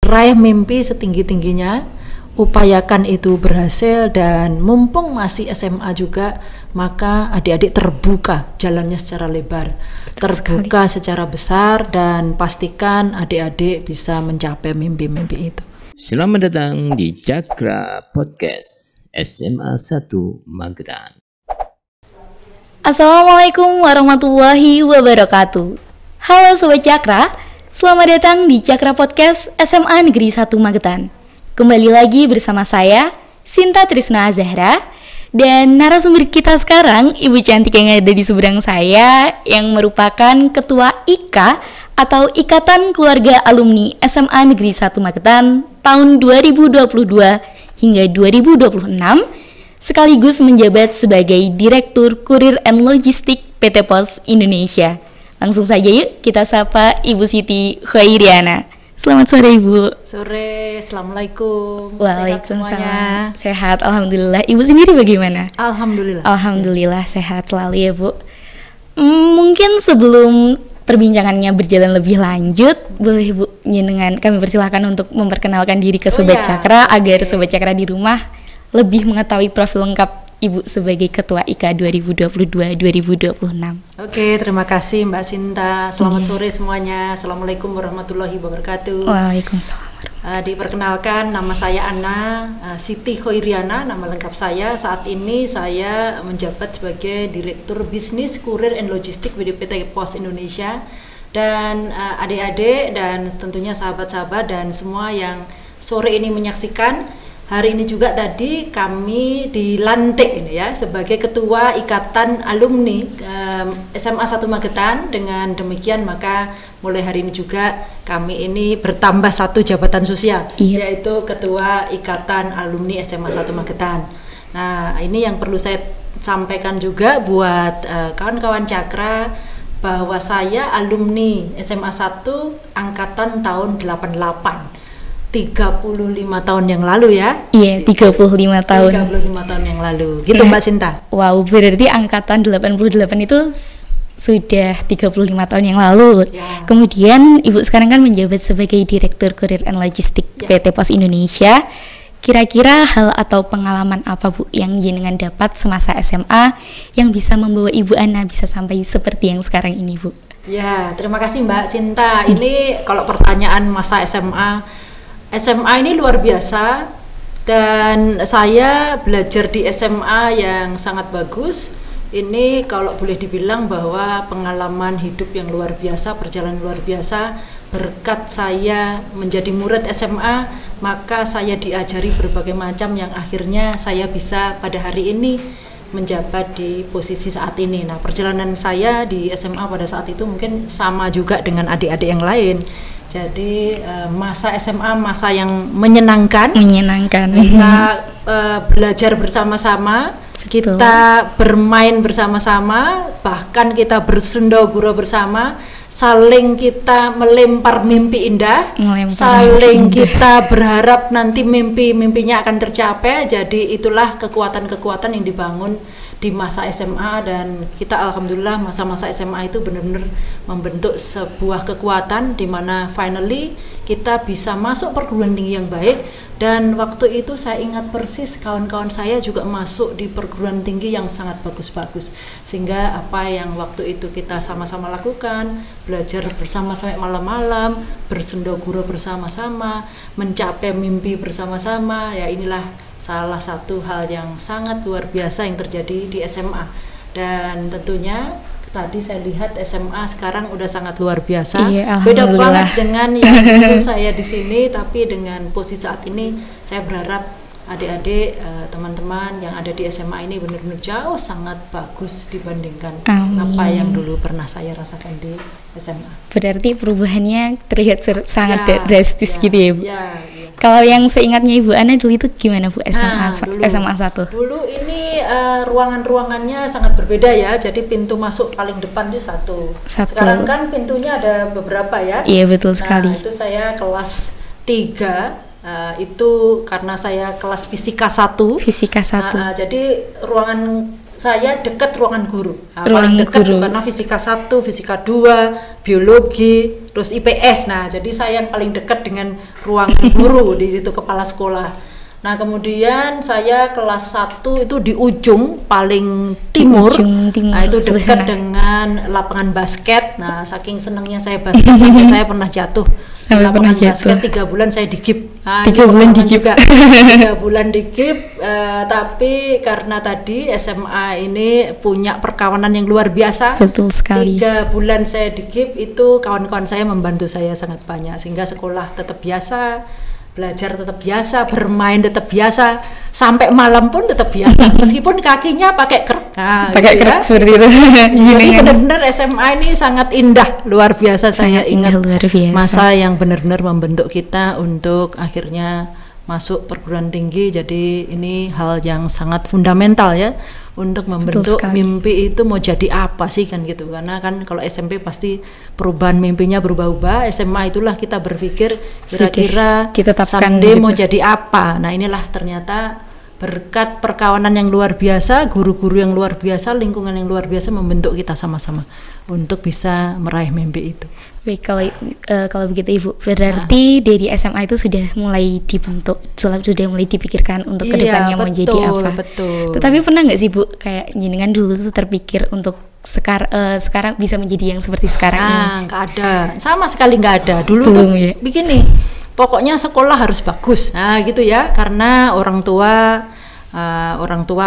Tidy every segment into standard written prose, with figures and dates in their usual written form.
raih mimpi setinggi-tingginya, upayakan itu berhasil, dan mumpung masih SMA juga, maka adik-adik terbuka jalannya secara lebar, terbuka secara besar, dan pastikan adik-adik bisa mencapai mimpi-mimpi itu. Selamat datang di Cakra Podcast SMA 1 Magetan. Assalamualaikum warahmatullahi wabarakatuh. Halo Sobat Cakra, selamat datang di Cakra Podcast SMA Negeri 1 Magetan. Kembali lagi bersama saya, Sinta Trisna Zahra, dan narasumber kita sekarang, Ibu cantik yang ada di seberang saya, yang merupakan Ketua IKA atau Ikatan Keluarga Alumni SMA Negeri 1 Magetan tahun 2022 hingga 2026, sekaligus menjabat sebagai Direktur Kurir and Logistik PT Pos Indonesia. Langsung saja yuk kita sapa Ibu Siti Khairiana. Selamat sore Ibu. Sore, Assalamualaikum. Waalaikumsalam. Sehat, Alhamdulillah. Ibu sendiri bagaimana? Alhamdulillah. Alhamdulillah sehat selalu ya Bu. Mungkin sebelum perbincangannya berjalan lebih lanjut, boleh Bu dengan kami persilahkan untuk memperkenalkan diri ke Sobat Cakra agar Sobat Cakra di rumah lebih mengetahui profil lengkap Ibu sebagai Ketua IKA 2022-2026. Oke, terima kasih Mbak Sinta. Selamat sore semuanya. Assalamualaikum warahmatullahi wabarakatuh. Waalaikumsalam. Diperkenalkan, nama saya Anna Siti Khairiana, nama lengkap saya. Saat ini saya menjabat sebagai Direktur Bisnis Kurir and Logistik PT Pos Indonesia. Dan adik-adik dan tentunya sahabat-sahabat dan semua yang sore ini menyaksikan, hari ini juga tadi kami dilantik ini ya sebagai Ketua Ikatan Alumni SMA 1 Magetan. Dengan demikian maka mulai hari ini juga kami ini bertambah satu jabatan sosial, yaitu Ketua Ikatan Alumni SMA 1 Magetan. Nah, ini yang perlu saya sampaikan juga buat kawan-kawan Cakra, bahwa saya alumni SMA 1 angkatan tahun 88. 35 tahun yang lalu ya. Iya, 35 tahun. 35 tahun yang lalu. Gitu Mbak Sinta. Wow, berarti angkatan 88 itu sudah 35 tahun yang lalu. Ya. Kemudian Ibu sekarang kan menjabat sebagai Direktur Kurir and Logistik PT Pos Indonesia. Kira-kira hal atau pengalaman apa Bu yang jenengan dapat semasa SMA yang bisa membawa Ibu Ana bisa sampai seperti yang sekarang ini Bu? Ya, terima kasih Mbak Sinta. Ini kalau pertanyaan masa SMA ini luar biasa, dan saya belajar di SMA yang sangat bagus. Ini kalau boleh dibilang bahwa pengalaman hidup yang luar biasa, perjalanan luar biasa. Berkat saya menjadi murid SMA, maka saya diajari berbagai macam yang akhirnya saya bisa pada hari ini menjabat di posisi saat ini. Nah, perjalanan saya di SMA pada saat itu mungkin sama juga dengan adik-adik yang lain. Jadi masa SMA masa yang menyenangkan. Kita belajar bersama-sama, kita bermain bersama-sama, bahkan kita bersendagura bersama, saling kita melempar mimpi indah, saling kita berharap nanti mimpi-mimpinya akan tercapai. Jadi itulah kekuatan-kekuatan yang dibangun di masa SMA, dan kita alhamdulillah masa-masa SMA itu benar-benar membentuk sebuah kekuatan di mana finally kita bisa masuk perguruan tinggi yang baik. Dan waktu itu saya ingat persis kawan-kawan saya juga masuk di perguruan tinggi yang sangat bagus-bagus, sehingga apa yang waktu itu kita sama-sama lakukan, belajar bersama sampai malam-malam, bersendagura bersama-sama, mencapai mimpi bersama-sama, ya inilah salah satu hal yang sangat luar biasa yang terjadi di SMA. Dan tentunya tadi saya lihat SMA sekarang udah sangat luar biasa. Beda banget dengan yang dulu saya di sini, tapi dengan posisi saat ini saya berharap adik-adik, teman-teman yang ada di SMA ini benar-benar jauh sangat bagus dibandingkan apa yang dulu pernah saya rasakan di SMA. Berarti perubahannya terlihat sangat drastis gitu ya Bu? Ya. Kalau yang seingatnya Ibu Ana dulu itu gimana Bu SMA 1? Dulu ini ruangan-ruangannya sangat berbeda ya. Jadi pintu masuk paling depan itu satu. Sekarang kan pintunya ada beberapa ya. Iya betul sekali. Nah, itu saya kelas 3. Itu karena saya kelas fisika 1. Fisika 1. Jadi ruangan saya dekat ruangan guru. Nah, Ruang paling dekat guru. karena fisika 1, fisika 2, biologi, terus IPS. Nah, jadi saya yang paling dekat dengan ruang guru di situ, kepala sekolah. Nah, kemudian saya kelas 1 itu di ujung paling timur. Nah, itu dekat dengan lapangan basket. Nah, saking senangnya saya basket sampai saya pernah jatuh di lapangan basket 3 bulan saya digip. Nah, 3 bulan digip juga 3 bulan digip, tapi karena tadi SMA ini punya perkawanan yang luar biasa. Betul sekali. 3 bulan saya digip itu kawan-kawan saya membantu saya sangat banyak sehingga sekolah tetap biasa, belajar tetap biasa, bermain tetap biasa, sampai malam pun tetap biasa meskipun kakinya pakai krek. Nah, pakai gitu krek seperti itu. Jadi benar-benar SMA ini sangat indah, luar biasa. Saya ingat luar biasa. masa yang benar-benar membentuk kita untuk akhirnya masuk perguruan tinggi. Jadi ini hal yang sangat fundamental ya untuk membentuk mimpi itu mau jadi apa sih kan gitu. Karena kan kalau SMP pasti perubahan mimpinya berubah-ubah, SMA itulah kita berpikir kira-kira someday mau jadi apa. Nah, inilah ternyata berkat perkawanan yang luar biasa, guru-guru yang luar biasa, lingkungan yang luar biasa membentuk kita sama-sama untuk bisa meraih mimpi itu. Baik, kalau begitu Ibu, berarti dari SMA itu sudah mulai dibentuk, sudah mulai dipikirkan untuk kedepannya mau jadi apa. Betul. Tetapi pernah nggak sih Bu, kayak jenengan dulu tuh terpikir untuk sekarang bisa menjadi yang seperti sekarang ini? Nggak ada, sama sekali nggak ada. Dulu tuh begini, pokoknya sekolah harus bagus. Nah gitu ya, karena orang tua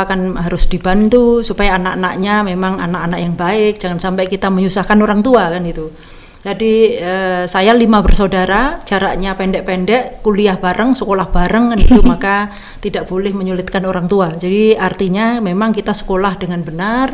kan harus dibantu supaya anak-anaknya memang anak-anak yang baik, jangan sampai kita menyusahkan orang tua kan itu. Jadi saya 5 bersaudara, jaraknya pendek-pendek, kuliah bareng, sekolah bareng kan itu, maka tidak boleh menyulitkan orang tua. Jadi artinya memang kita sekolah dengan benar,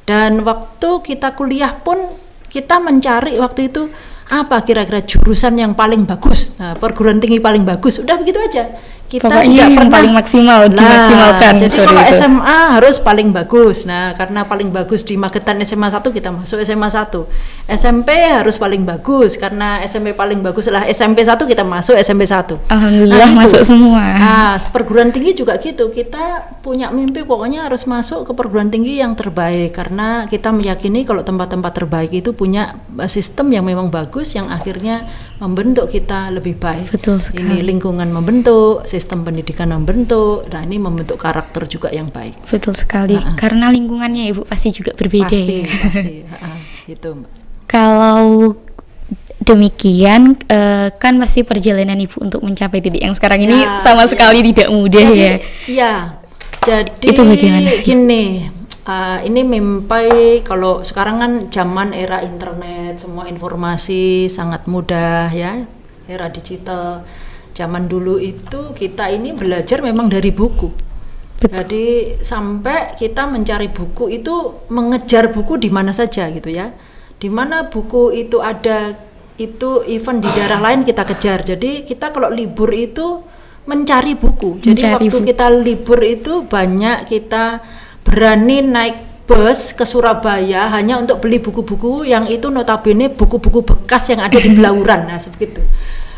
dan waktu kita kuliah pun kita mencari waktu itu apa kira-kira jurusan yang paling bagus, perguruan tinggi paling bagus, udah begitu aja. Kita pokoknya yang paling maksimal dimaksimalkan. Jadi kalau SMA harus paling bagus. Nah, karena paling bagus di Magetan SMA 1 kita masuk SMA 1. SMP harus paling bagus karena SMP paling bagus lah SMP 1 kita masuk SMP 1. Alhamdulillah masuk semua. Nah, perguruan tinggi juga gitu. Kita punya mimpi pokoknya harus masuk ke perguruan tinggi yang terbaik karena kita meyakini kalau tempat-tempat terbaik itu punya sistem yang memang bagus yang akhirnya membentuk kita lebih baik. Betul sekali. Ini lingkungan membentuk, sistem pendidikan membentuk, nah ini membentuk karakter juga yang baik. Betul sekali, karena lingkungannya Ibu pasti juga berbeda. Pasti, gitu Mbak. Kalau demikian, kan pasti perjalanan Ibu untuk mencapai titik yang sekarang ini sama sekali tidak mudah ya. Iya, jadi itu bagaimana? Gini, ini mimpi kalau sekarang kan zaman era internet, semua informasi sangat mudah ya, era digital. Zaman dulu itu kita ini belajar memang dari buku. Betul. Jadi sampai kita mencari buku itu mengejar buku di mana saja gitu ya. Di mana buku itu ada, itu even di daerah lain kita kejar. Jadi kita kalau libur itu mencari buku. Jadi waktu kita libur itu banyak kita berani naik bus ke Surabaya hanya untuk beli buku-buku yang itu notabene buku-buku bekas yang ada di Belauran. Nah, seperti itu.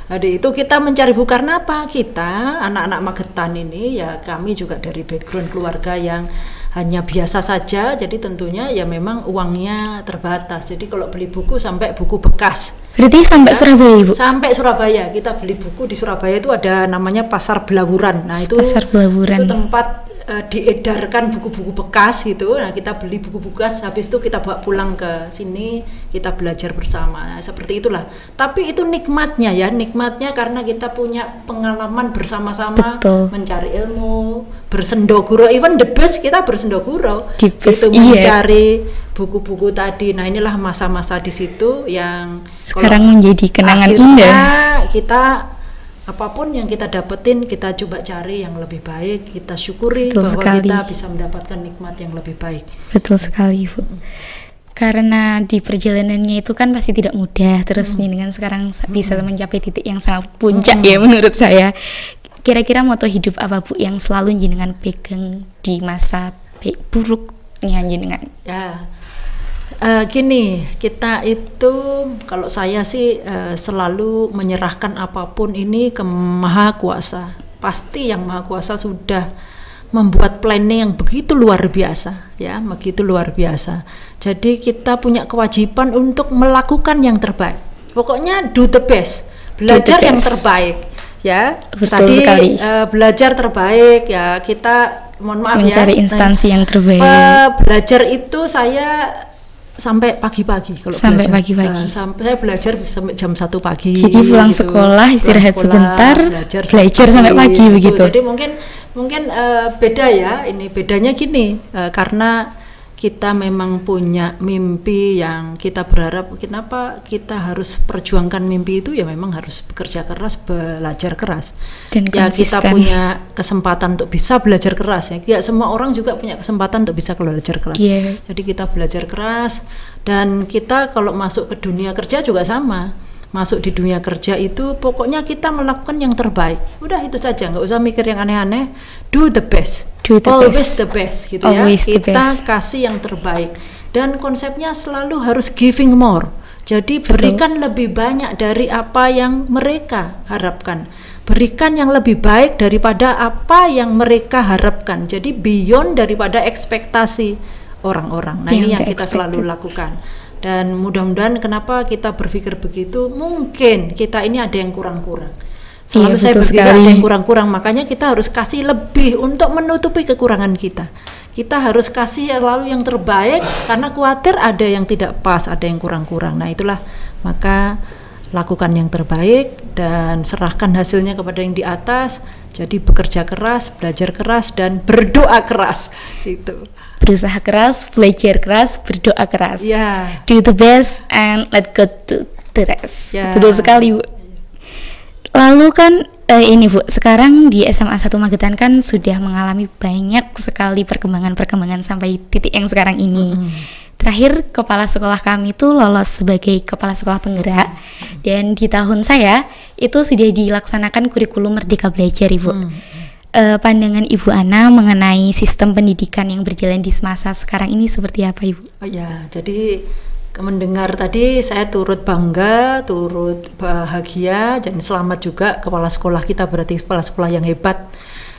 Jadi itu kita mencari buku karena apa? Kita anak-anak Magetan ini ya kami juga dari background keluarga yang hanya biasa saja, jadi tentunya ya memang uangnya terbatas. Jadi kalau beli buku sampai buku bekas. Berarti sampai Surabaya Ibu? Sampai Surabaya, kita beli buku di Surabaya itu ada namanya Pasar Belauran. Nah itu Pasar Belauran. Itu tempat diedarkan buku-buku bekas gitu. Nah kita beli buku bekas, habis itu kita bawa pulang ke sini, kita belajar bersama. Nah, seperti itulah. Tapi itu nikmatnya ya, nikmatnya karena kita punya pengalaman bersama-sama. Betul. Mencari ilmu, bersendoguro, even the best kita bersendoguro. Itu mencari buku-buku tadi. Nah inilah masa-masa di situ yang sekarang menjadi kenangan indah. Kita apapun yang kita dapetin kita coba cari yang lebih baik, kita syukuri. Betul bahwa sekali. Kita bisa mendapatkan nikmat yang lebih baik. Betul sekali Bu. Karena di perjalanannya itu kan pasti tidak mudah. Terus dengan sekarang bisa mencapai titik yang sangat puncak ya menurut saya. Kira-kira moto hidup apa Bu yang selalu jenengan pegang di masa baik buruknya jenengan? Ya. Gini, kita itu kalau saya sih selalu menyerahkan apapun ini ke Maha Kuasa. Pasti yang Maha Kuasa sudah membuat planning yang begitu luar biasa, ya, begitu luar biasa. Jadi kita punya kewajiban untuk melakukan yang terbaik. Pokoknya do the best, belajar yang terbaik, ya. Betul Tadi sekali. Belajar terbaik, ya. Kita mohon maaf mencari ya, instansi yang terbaik. Belajar itu saya sampai pagi-pagi kalau sampai belajar. Pagi-pagi. Sampai saya belajar sampai jam 1 pagi. Jadi pulang gitu. sekolah, istirahat sebentar, belajar sampai pagi begitu. Jadi mungkin beda ya. Ini bedanya gini, karena kita memang punya mimpi yang kita berharap. Kenapa kita harus perjuangkan mimpi itu? Ya memang harus bekerja keras, belajar keras. Dan ya konsisten. kita punya kesempatan untuk bisa belajar keras, ya. Tidak semua orang juga punya kesempatan untuk bisa belajar keras. Yeah. Jadi kita belajar keras, dan kita kalau masuk ke dunia kerja juga sama. Masuk di dunia kerja itu pokoknya kita melakukan yang terbaik. Udah itu saja, nggak usah mikir yang aneh-aneh. Do the best. Always the best, gitu ya. Kita kasih yang terbaik. Dan konsepnya selalu harus giving more. Jadi berikan lebih banyak dari apa yang mereka harapkan. Berikan yang lebih baik daripada apa yang mereka harapkan. Jadi beyond daripada ekspektasi orang-orang. Nah, ini yang kita selalu lakukan. Dan mudah-mudahan kenapa kita berpikir begitu, mungkin kita ini ada yang kurang-kurang. Selalu saya berpikir ada yang kurang-kurang, makanya kita harus kasih lebih untuk menutupi kekurangan kita. Kita harus kasih selalu yang terbaik, karena khawatir ada yang tidak pas, ada yang kurang-kurang. Nah itulah, maka lakukan yang terbaik dan serahkan hasilnya kepada yang di atas. Jadi bekerja keras, belajar keras, dan berdoa keras. Itu. Berusaha keras, belajar keras, berdoa keras. Yeah. Do the best and let God do the rest. Yeah. Betul sekali, Bu. Lalu kan ini, Bu, sekarang di SMA 1 Magetan kan sudah mengalami banyak sekali perkembangan sampai titik yang sekarang ini. Terakhir kepala sekolah kami itu lolos sebagai kepala sekolah penggerak, dan di tahun saya itu sudah dilaksanakan kurikulum Merdeka Belajar, Ibu. Pandangan Ibu Ana mengenai sistem pendidikan yang berjalan di masa sekarang ini seperti apa, Ibu? Oh ya, jadi mendengar tadi saya turut bangga, turut bahagia, dan selamat juga kepala sekolah kita, berarti kepala sekolah yang hebat,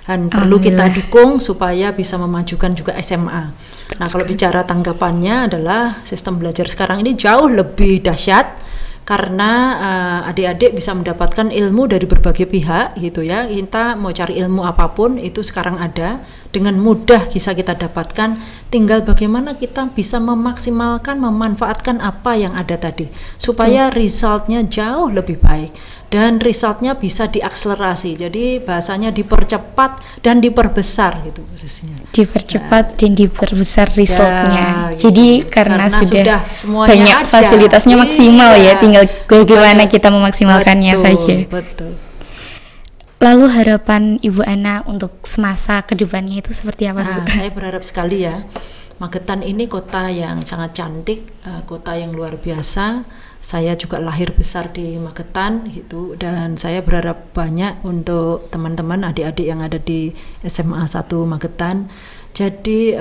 dan perlu kita dukung supaya bisa memajukan juga SMA. Nah, kalau bicara tanggapannya adalah sistem belajar sekarang ini jauh lebih dahsyat, karena adik-adik bisa mendapatkan ilmu dari berbagai pihak, gitu ya. Kita mau cari ilmu apapun itu sekarang ada dengan mudah, bisa kita dapatkan. Tinggal bagaimana kita bisa memaksimalkan, memanfaatkan apa yang ada tadi supaya resultnya jauh lebih baik dan resultnya bisa diakselerasi. Jadi bahasanya dipercepat dan diperbesar, gitu posisinya. Dipercepat dan diperbesar resultnya. Gitu. Jadi karena sudah banyak ada, fasilitasnya maksimal, ya, tinggal bagaimana kita memaksimalkannya saja. Betul. Lalu harapan Ibu Ana untuk semasa kedepannya itu seperti apa, Bu? Saya berharap sekali ya, Magetan ini kota yang sangat cantik, kota yang luar biasa. Saya juga lahir besar di Magetan, gitu, dan saya berharap banyak untuk teman-teman adik-adik yang ada di SMA 1 Magetan. Jadi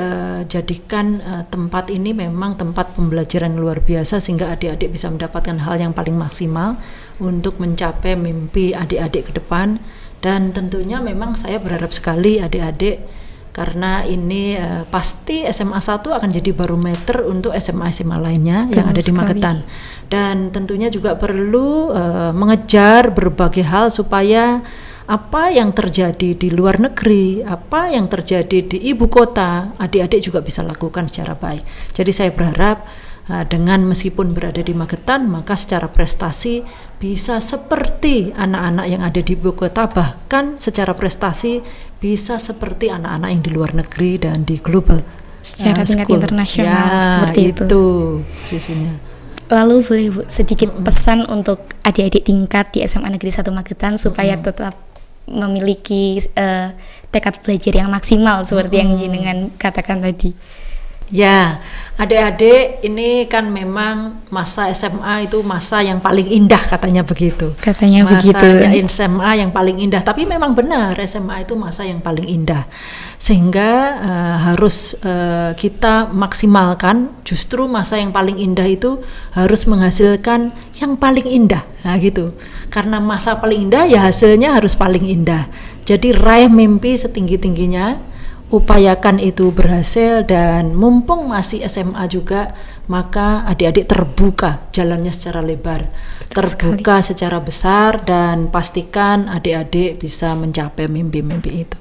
jadikan tempat ini memang tempat pembelajaran luar biasa, sehingga adik-adik bisa mendapatkan hal yang paling maksimal untuk mencapai mimpi adik-adik ke depan. Dan tentunya memang saya berharap sekali adik-adik, karena ini pasti SMA 1 akan jadi barometer untuk SMA-SMA lainnya yang ada di Magetan. Dan tentunya juga perlu mengejar berbagai hal supaya apa yang terjadi di luar negeri, apa yang terjadi di ibu kota, adik-adik juga bisa lakukan secara baik. Jadi saya berharap dengan meskipun berada di Magetan, maka secara prestasi bisa seperti anak-anak yang ada di ibu kota, bahkan secara prestasi bisa seperti anak-anak yang di luar negeri dan di global secara tingkat internasional, ya, seperti itu posisinya. Lalu boleh, Bu, sedikit pesan untuk adik-adik tingkat di SMA Negeri 1 Magetan supaya tetap memiliki tekad belajar yang maksimal seperti yang jenengan katakan tadi. Ya, adik-adik, ini kan memang masa SMA itu masa yang paling indah, katanya begitu. Katanya begitu. Masa SMA yang paling indah, tapi memang benar SMA itu masa yang paling indah. Sehingga harus kita maksimalkan, justru masa yang paling indah itu harus menghasilkan yang paling indah. Nah gitu, karena masa paling indah ya hasilnya harus paling indah. Jadi raih mimpi setinggi-tingginya upayakan itu berhasil, dan mumpung masih SMA juga, maka adik-adik terbuka jalannya secara lebar, terbuka secara besar, dan pastikan adik-adik bisa mencapai mimpi-mimpi itu.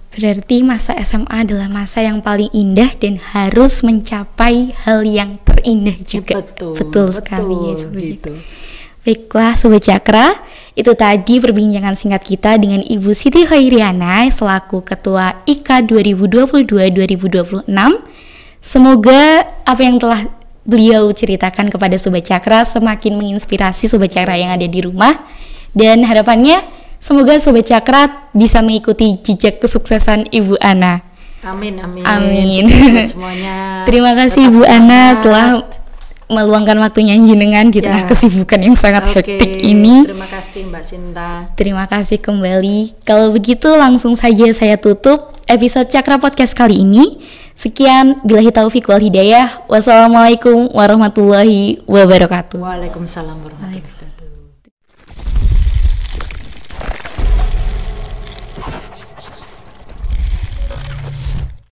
Berarti masa SMA adalah masa yang paling indah dan harus mencapai hal yang terindah juga. Betul sekali ya Sobat. Gitu. Baiklah Sobat Cakra, itu tadi perbincangan singkat kita dengan Ibu Siti Khairiana selaku Ketua IKA 2022-2026. Semoga apa yang telah beliau ceritakan kepada Sobat Cakra semakin menginspirasi Sobat Cakra yang ada di rumah, dan harapannya semoga Sobat Cakra bisa mengikuti jejak kesuksesan Ibu Ana. Amin. Semuanya. Terima kasih Ibu Ana telah meluangkan waktunya jenengan di tengah kesibukan yang sangat hektik ini. Terima kasih Mbak Sinta. Terima kasih kembali. Kalau begitu langsung saja saya tutup episode Cakra Podcast kali ini. Sekian, billahi taufik wal hidayah. Wassalamualaikum warahmatullahi wabarakatuh. Waalaikumsalam warahmatullahi wabarakatuh.